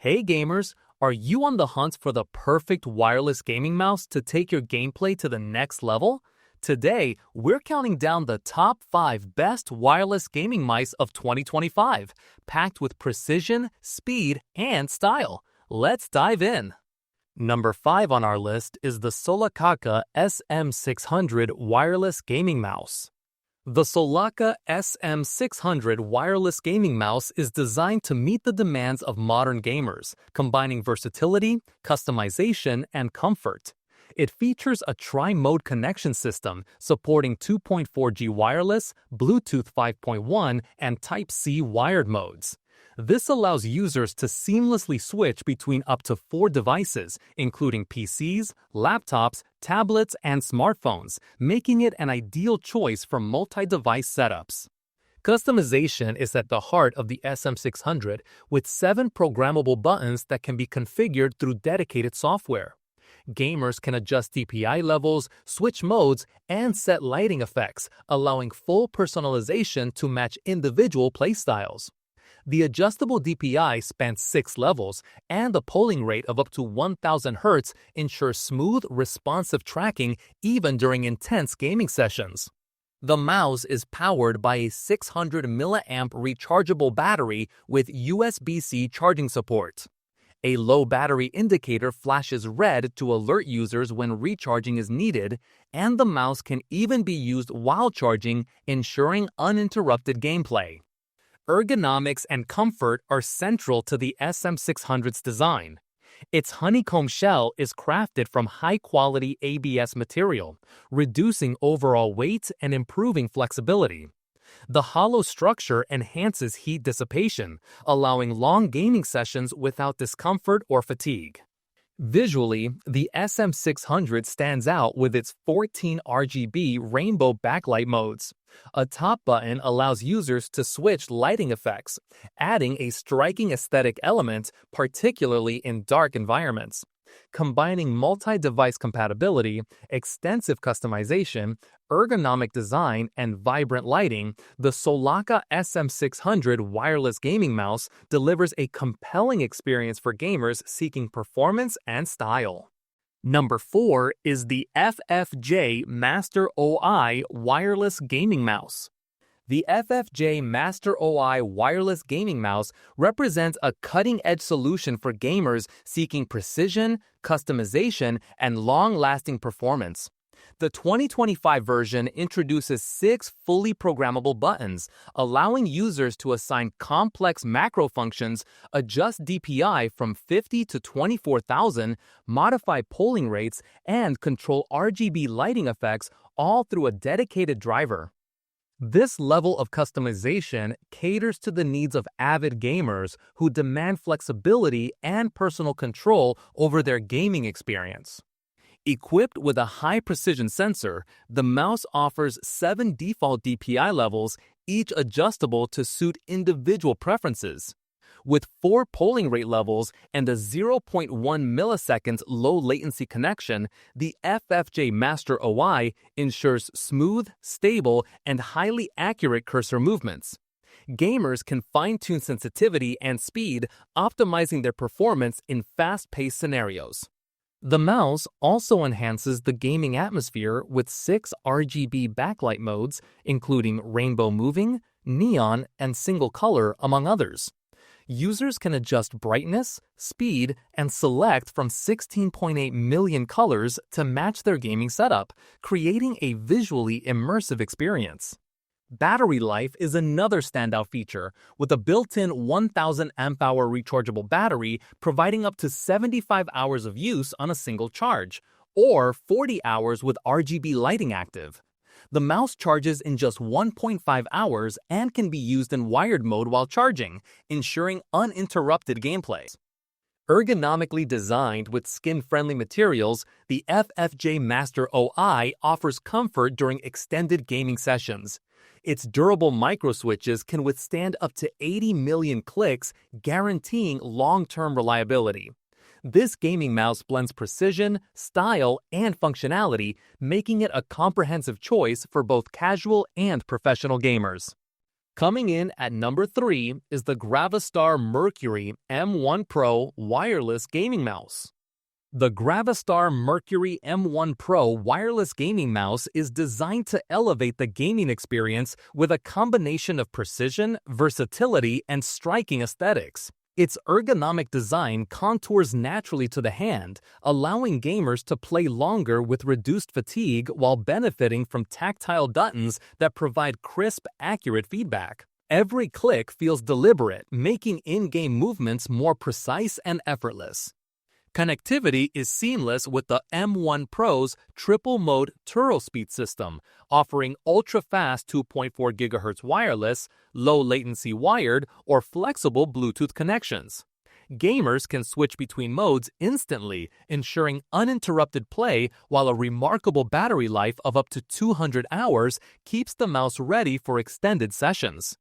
Hey gamers, are you on the hunt for the perfect wireless gaming mouse to take your gameplay to the next level? Today, we're counting down the top 5 best wireless gaming mice of 2025, packed with precision, speed, and style. Let's dive in. Number 5 on our list is the Solakaka SM600 wireless gaming mouse. The Solakaka SM600 wireless gaming mouse is designed to meet the demands of modern gamers, combining versatility, customization, and comfort. It features a tri-mode connection system supporting 2.4G wireless, Bluetooth 5.1, and Type-C wired modes. This allows users to seamlessly switch between up to 4 devices, including PCs, laptops, tablets, and smartphones, making it an ideal choice for multi-device setups. Customization is at the heart of the SM600, with 7 programmable buttons that can be configured through dedicated software. Gamers can adjust DPI levels, switch modes, and set lighting effects, allowing full personalization to match individual playstyles. The adjustable DPI spans 6 levels, and the polling rate of up to 1000 Hz ensures smooth, responsive tracking even during intense gaming sessions. The mouse is powered by a 600 mAh rechargeable battery with USB-C charging support. A low battery indicator flashes red to alert users when recharging is needed, and the mouse can even be used while charging, ensuring uninterrupted gameplay. Ergonomics and comfort are central to the SM600's design. Its honeycomb shell is crafted from high-quality ABS material, reducing overall weight and improving flexibility. The hollow structure enhances heat dissipation, allowing long gaming sessions without discomfort or fatigue. Visually, the SM600 stands out with its 14 RGB rainbow backlight modes. A top button allows users to switch lighting effects, adding a striking aesthetic element, particularly in dark environments. Combining multi-device compatibility, extensive customization, ergonomic design, and vibrant lighting, the Solakaka SM600 wireless gaming mouse delivers a compelling experience for gamers seeking performance and style. Number 4 is the FFJ Master OI wireless gaming mouse. The FFJ Master OI wireless gaming mouse represents a cutting-edge solution for gamers seeking precision, customization, and long-lasting performance. The 2025 version introduces 6 fully programmable buttons, allowing users to assign complex macro functions, adjust DPI from 50 to 24,000, modify polling rates, and control RGB lighting effects, all through a dedicated driver. This level of customization caters to the needs of avid gamers who demand flexibility and personal control over their gaming experience. Equipped with a high-precision sensor, the mouse offers 7 default DPI levels, each adjustable to suit individual preferences. With 4 polling rate levels and a 0.1 milliseconds low-latency connection, the FFJ Master OI ensures smooth, stable, and highly accurate cursor movements. Gamers can fine-tune sensitivity and speed, optimizing their performance in fast-paced scenarios. The mouse also enhances the gaming atmosphere with 6 RGB backlight modes, including rainbow moving, neon, and single color, among others. Users can adjust brightness, speed, and select from 16.8 million colors to match their gaming setup, creating a visually immersive experience. Battery life is another standout feature, with a built-in 1000 amp-hour rechargeable battery providing up to 75 hours of use on a single charge, or 40 hours with RGB lighting active. The mouse charges in just 1.5 hours and can be used in wired mode while charging, ensuring uninterrupted gameplay. Ergonomically designed with skin-friendly materials, the FFJ Master OI offers comfort during extended gaming sessions. Its durable microswitches can withstand up to 80 million clicks, guaranteeing long-term reliability. This gaming mouse blends precision, style, and functionality, making it a comprehensive choice for both casual and professional gamers. Coming in at number 3 is the GravaStar Mercury M1 Pro wireless gaming mouse. The GravaStar Mercury M1 Pro wireless gaming mouse is designed to elevate the gaming experience with a combination of precision, versatility, and striking aesthetics. Its ergonomic design contours naturally to the hand, allowing gamers to play longer with reduced fatigue while benefiting from tactile buttons that provide crisp, accurate feedback. Every click feels deliberate, making in-game movements more precise and effortless. Connectivity is seamless with the M1 Pro's triple-mode turbo-speed system, offering ultra-fast 2.4 GHz wireless, low-latency wired, or flexible Bluetooth connections. Gamers can switch between modes instantly, ensuring uninterrupted play, while a remarkable battery life of up to 200 hours keeps the mouse ready for extended sessions.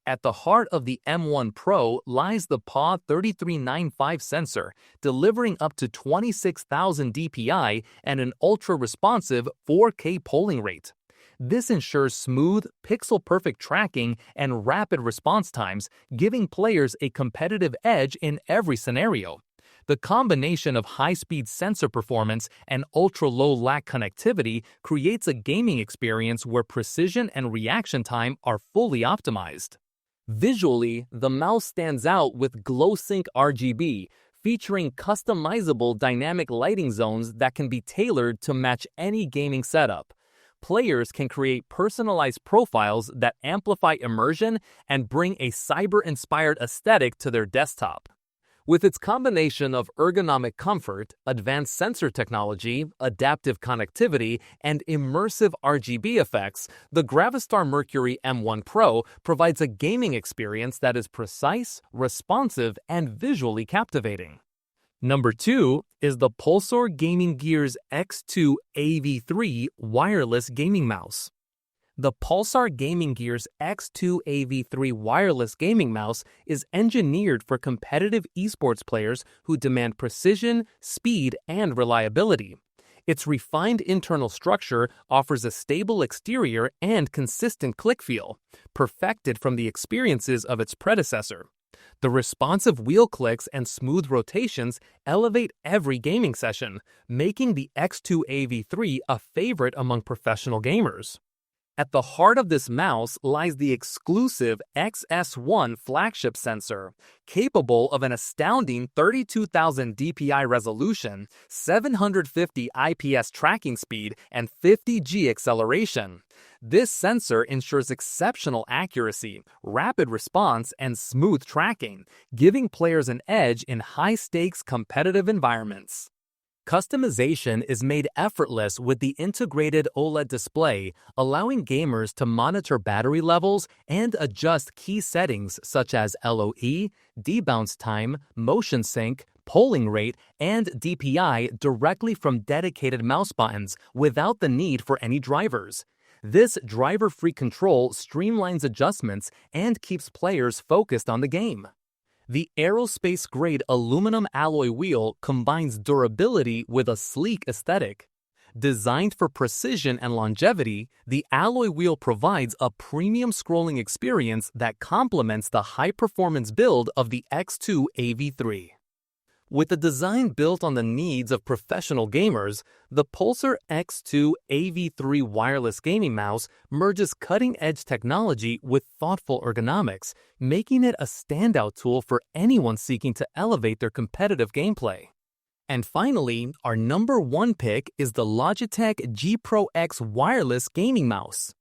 At the heart of the M1 Pro lies the PAW 3395 sensor, delivering up to 26,000 dpi and an ultra-responsive 4K polling rate. This ensures smooth, pixel-perfect tracking and rapid response times, giving players a competitive edge in every scenario. The combination of high-speed sensor performance and ultra-low lag connectivity creates a gaming experience where precision and reaction time are fully optimized. Visually, the mouse stands out with GlowSync RGB, featuring customizable dynamic lighting zones that can be tailored to match any gaming setup. Players can create personalized profiles that amplify immersion and bring a cyber-inspired aesthetic to their desktop. With its combination of ergonomic comfort, advanced sensor technology, adaptive connectivity, and immersive RGB effects, the GravaStar Mercury M1 Pro provides a gaming experience that is precise, responsive, and visually captivating. Number 2 is the Pulsar Gaming Gear's X2 AV3 wireless gaming mouse. The Pulsar Gaming Gear's X2 AV3 wireless gaming mouse is engineered for competitive esports players who demand precision, speed, and reliability. Its refined internal structure offers a stable exterior and consistent click feel, perfected from the experiences of its predecessor. The responsive wheel clicks and smooth rotations elevate every gaming session, making the X2 AV3 a favorite among professional gamers. At the heart of this mouse lies the exclusive XS1 flagship sensor, capable of an astounding 32,000 dpi resolution, 750 IPS tracking speed, and 50G acceleration. This sensor ensures exceptional accuracy, rapid response, and smooth tracking, giving players an edge in high-stakes competitive environments. Customization is made effortless with the integrated OLED display, allowing gamers to monitor battery levels and adjust key settings such as LOE, debounce time, motion sync, polling rate, and DPI directly from dedicated mouse buttons without the need for any drivers. This driver-free control streamlines adjustments and keeps players focused on the game. The aerospace-grade aluminum alloy wheel combines durability with a sleek aesthetic. Designed for precision and longevity, the alloy wheel provides a premium scrolling experience that complements the high-performance build of the X2 AV3. With a design built on the needs of professional gamers, the Pulsar X2 AV3 wireless gaming mouse merges cutting-edge technology with thoughtful ergonomics, making it a standout tool for anyone seeking to elevate their competitive gameplay. And finally, our number 1 pick is the Logitech G Pro X wireless gaming mouse.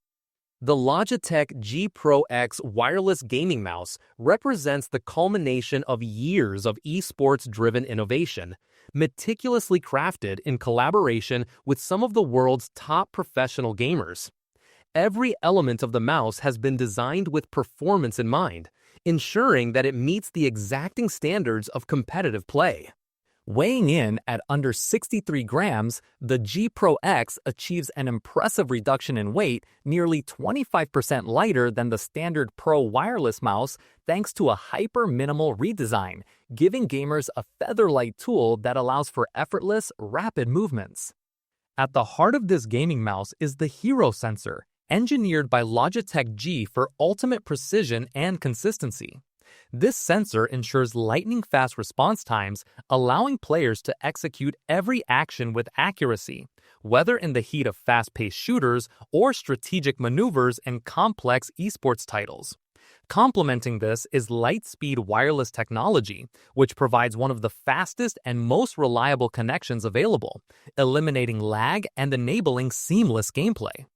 The Logitech G Pro X wireless gaming mouse represents the culmination of years of esports-driven innovation, meticulously crafted in collaboration with some of the world's top professional gamers. Every element of the mouse has been designed with performance in mind, ensuring that it meets the exacting standards of competitive play. Weighing in at under 63 grams, the G Pro X achieves an impressive reduction in weight, nearly 25% lighter than the standard Pro wireless mouse thanks to a hyper-minimal redesign, giving gamers a feather-light tool that allows for effortless, rapid movements. At the heart of this gaming mouse is the Hero sensor, engineered by Logitech G for ultimate precision and consistency. This sensor ensures lightning-fast response times, allowing players to execute every action with accuracy, whether in the heat of fast-paced shooters or strategic maneuvers in complex esports titles. Complementing this is Lightspeed wireless technology, which provides one of the fastest and most reliable connections available, eliminating lag and enabling seamless gameplay.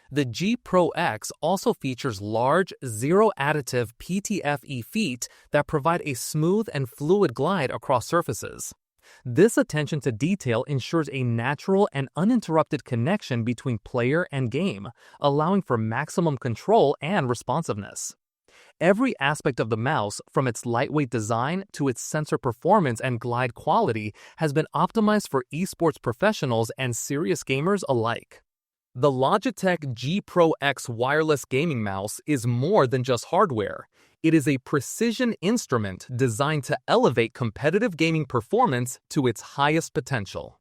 The G Pro X also features large, zero-additive PTFE feet that provide a smooth and fluid glide across surfaces. This attention to detail ensures a natural and uninterrupted connection between player and game, allowing for maximum control and responsiveness. Every aspect of the mouse, from its lightweight design to its sensor performance and glide quality, has been optimized for esports professionals and serious gamers alike. The Logitech G Pro X wireless gaming mouse is more than just hardware. It is a precision instrument designed to elevate competitive gaming performance to its highest potential.